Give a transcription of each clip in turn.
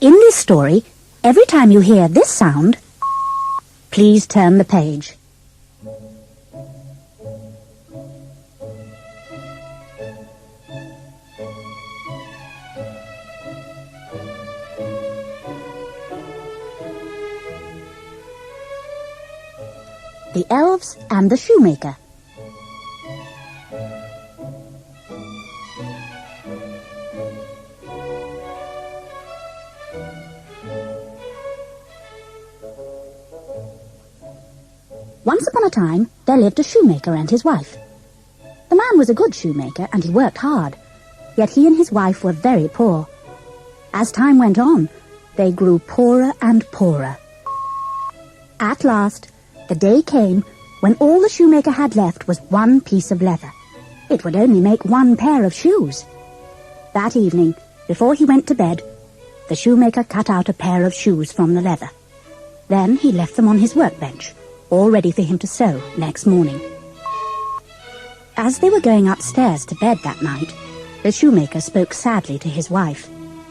In this story, every time you hear this sound, please turn the page. The Elves and the Shoemaker. Once upon a time, there lived a shoemaker and his wife. The man was a good shoemaker and he worked hard, yet he and his wife were very poor. As time went on, they grew poorer and poorer. At last, the day came when all the shoemaker had left was one piece of leather. It would only make one pair of shoes. That evening, before he went to bed, the shoemaker cut out a pair of shoes from the leather. Then he left them on his workbench, all ready for him to sew next morning. As they were going upstairs to bed that night, the shoemaker spoke sadly to his wife.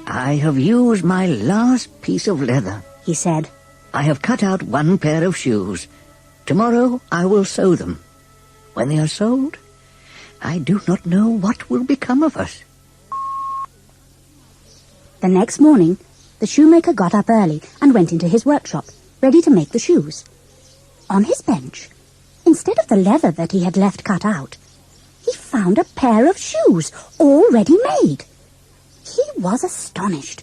"I have used my last piece of leather," he said. "I have cut out one pair of shoes. Tomorrow I will sew them. When they are sewed, I do not know what will become of us." The next morning, the shoemaker got up early and went into his workshop, ready to make the shoes. On his bench, instead of the leather that he had left cut out, he found a pair of shoes already made. He was astonished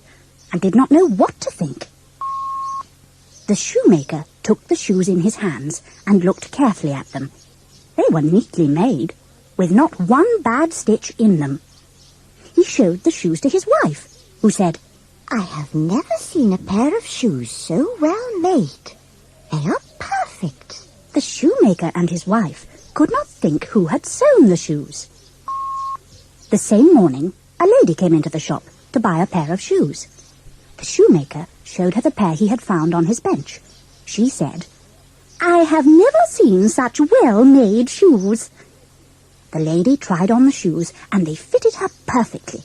and did not know what to think. The shoemaker took the shoes in his hands and looked carefully at them. They were neatly made, with not one bad stitch in them. He showed the shoes to his wife, who said, "I have never seen a pair of shoes so well made. They are perfect." The shoemaker and his wife could not think who had sewn the shoes. The same morning, a lady came into the shop to buy a pair of shoes. The shoemaker showed her the pair he had found on his bench. She said, "I have never seen such well-made shoes." The lady tried on the shoes, and they fitted her perfectly.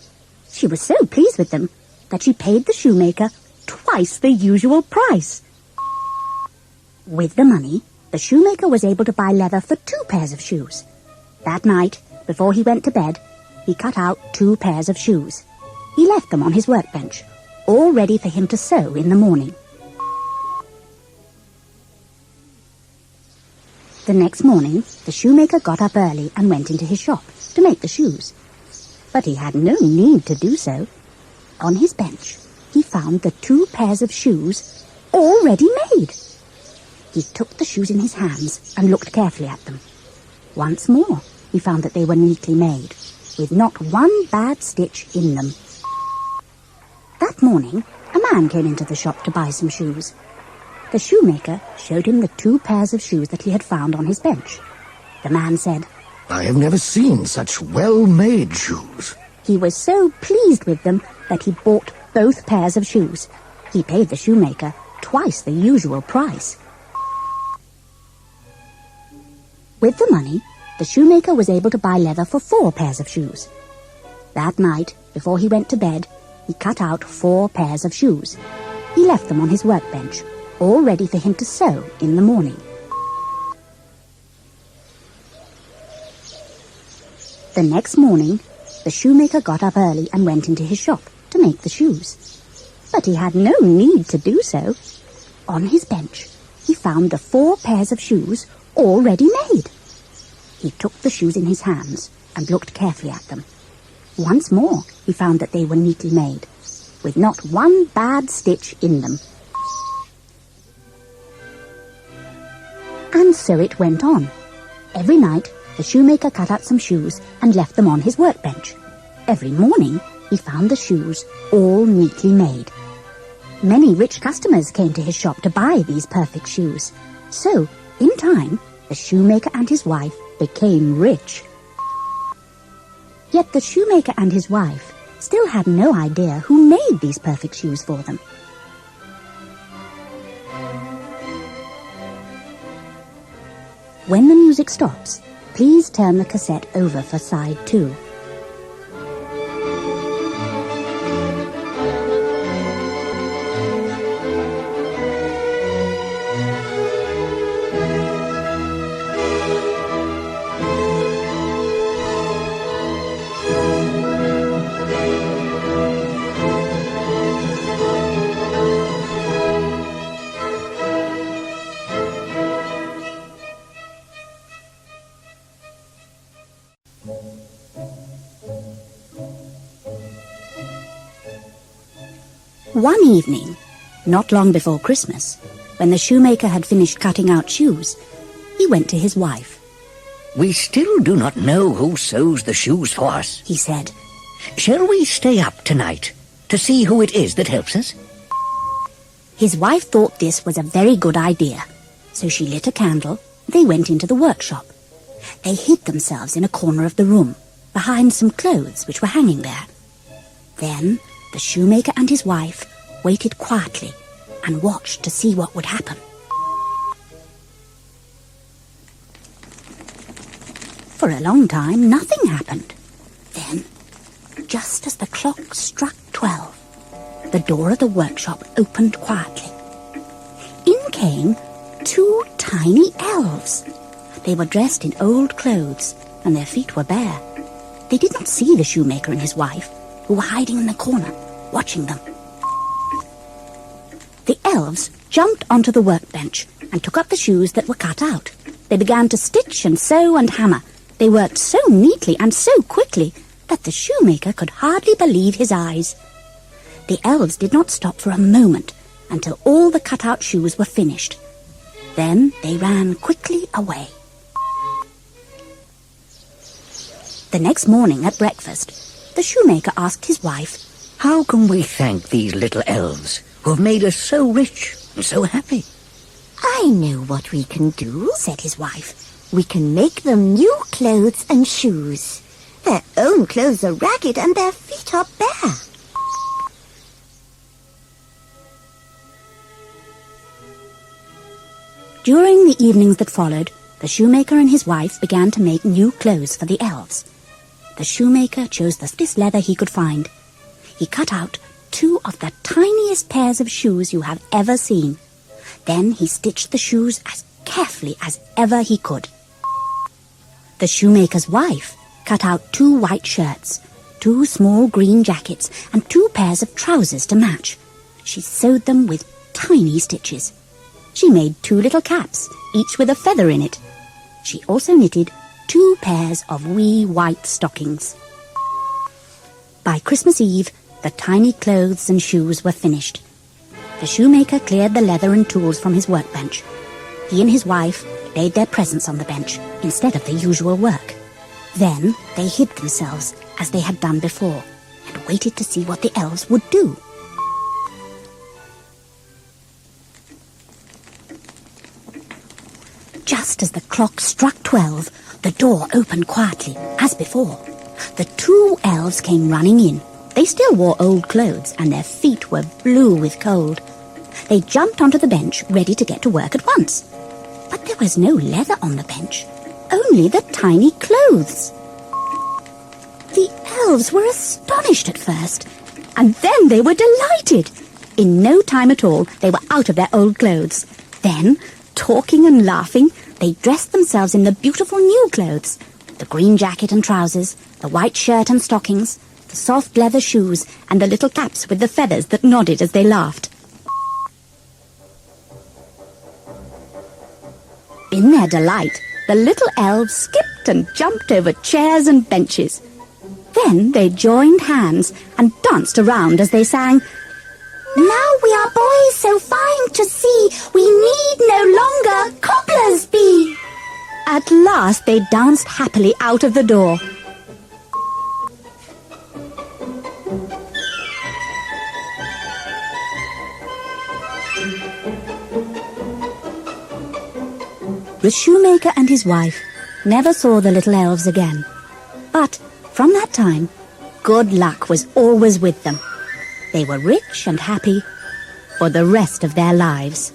She was so pleased with them that she paid the shoemaker twice the usual price. With the money, the shoemaker was able to buy leather for 2 pairs of shoes. That night, before he went to bed, he cut out 2 pairs of shoes. He left them on his workbench, all ready for him to sew in the morning. The next morning, the shoemaker got up early and went into his shop to make the shoes. But he had no need to do so. On his bench, he found the 2 pairs of shoes already made. He took the shoes in his hands and looked carefully at them. Once more, he found that they were neatly made, with not one bad stitch in them. That morning, a man came into the shop to buy some shoes. The shoemaker showed him the 2 pairs of shoes that he had found on his bench. The man said, "I have never seen such well-made shoes." He was so pleased with them that he bought both pairs of shoes. He paid the shoemaker twice the usual price. With the money, the shoemaker was able to buy leather for 4 pairs of shoes. That night, before he went to bed, he cut out 4 pairs of shoes. He left them on his workbench, all ready for him to sew in the morning. The next morning, the shoemaker got up early and went into his shop to make the shoes. But he had no need to do so. On his bench, he found the 4 pairs of shoes already made. He took the shoes in his hands and looked carefully at them. Once more, he found that they were neatly made, with not one bad stitch in them. And so it went on. Every night, the shoemaker cut out some shoes and left them on his workbench. Every morning, he found the shoes all neatly made. Many rich customers came to his shop to buy these perfect shoes. So, in time, the shoemaker and his wife became rich. Yet the shoemaker and his wife still had no idea who made these perfect shoes for them. When the music stops, please turn the cassette over for side 2. One evening, not long before Christmas, when the shoemaker had finished cutting out shoes, he went to his wife. "We still do not know who sews the shoes for us," He said. "Shall we stay up tonight to see who it is that helps us?" His wife thought this was a very good idea, so she lit a candle. They went into the workshop. They hid themselves in a corner of the room, behind some clothes which were hanging there. Then the shoemaker and his wife waited quietly and watched to see what would happen. For a long time, nothing happened. Then, just as the clock struck 12, the door of the workshop opened quietly. In came 2 tiny elves. They were dressed in old clothes, and their feet were bare. They did not see the shoemaker and his wife, who were hiding in the corner, watching them. The elves jumped onto the workbench and took up the shoes that were cut out. They began to stitch and sew and hammer. They worked so neatly and so quickly that the shoemaker could hardly believe his eyes. The elves did not stop for a moment until all the cut-out shoes were finished. Then they ran quickly away. The next morning at breakfast, the shoemaker asked his wife, "How can we thank these little elves who have made us so rich and so happy?" I know what we can do, said his wife. We can make them new clothes and shoes. Their own clothes are ragged and their feet are bare. During the evenings that followed, the shoemaker and his wife began to make new clothes for the elves. The shoemaker chose the thickest leather he could find. He cut out 2 of the tiniest pairs of shoes you have ever seen. Then he stitched the shoes as carefully as ever he could. The shoemaker's wife cut out 2 white shirts, 2 small green jackets, and 2 pairs of trousers to match. She sewed them with tiny stitches. She made 2 little caps, each with a feather in it. She also knitted 2 pairs of wee white stockings. By Christmas Eve, the tiny clothes and shoes were finished. The shoemaker cleared the leather and tools from his workbench. He and his wife laid their presents on the bench instead of the usual work. Then they hid themselves as they had done before and waited to see what the elves would do. Just as the clock struck 12, the door opened quietly, as before. The 2 elves came running in. They still wore old clothes, and their feet were blue with cold. They jumped onto the bench, ready to get to work at once. But there was no leather on the bench, only the tiny clothes. The elves were astonished at first, and then they were delighted. In no time at all, they were out of their old clothes. Then, talking and laughing, they dressed themselves in the beautiful new clothes, the green jacket and trousers, the white shirt and stockings, the soft leather shoes, and the little caps with the feathers that nodded as they laughed. In their delight, the little elves skipped and jumped over chairs and benches. Then they joined hands and danced around as they sang, "Now we are boys so fine to see, we need no longer cobblers be." At last they danced happily out of the door. The shoemaker and his wife never saw the little elves again. But from that time, good luck was always with them. They were rich and happy for the rest of their lives.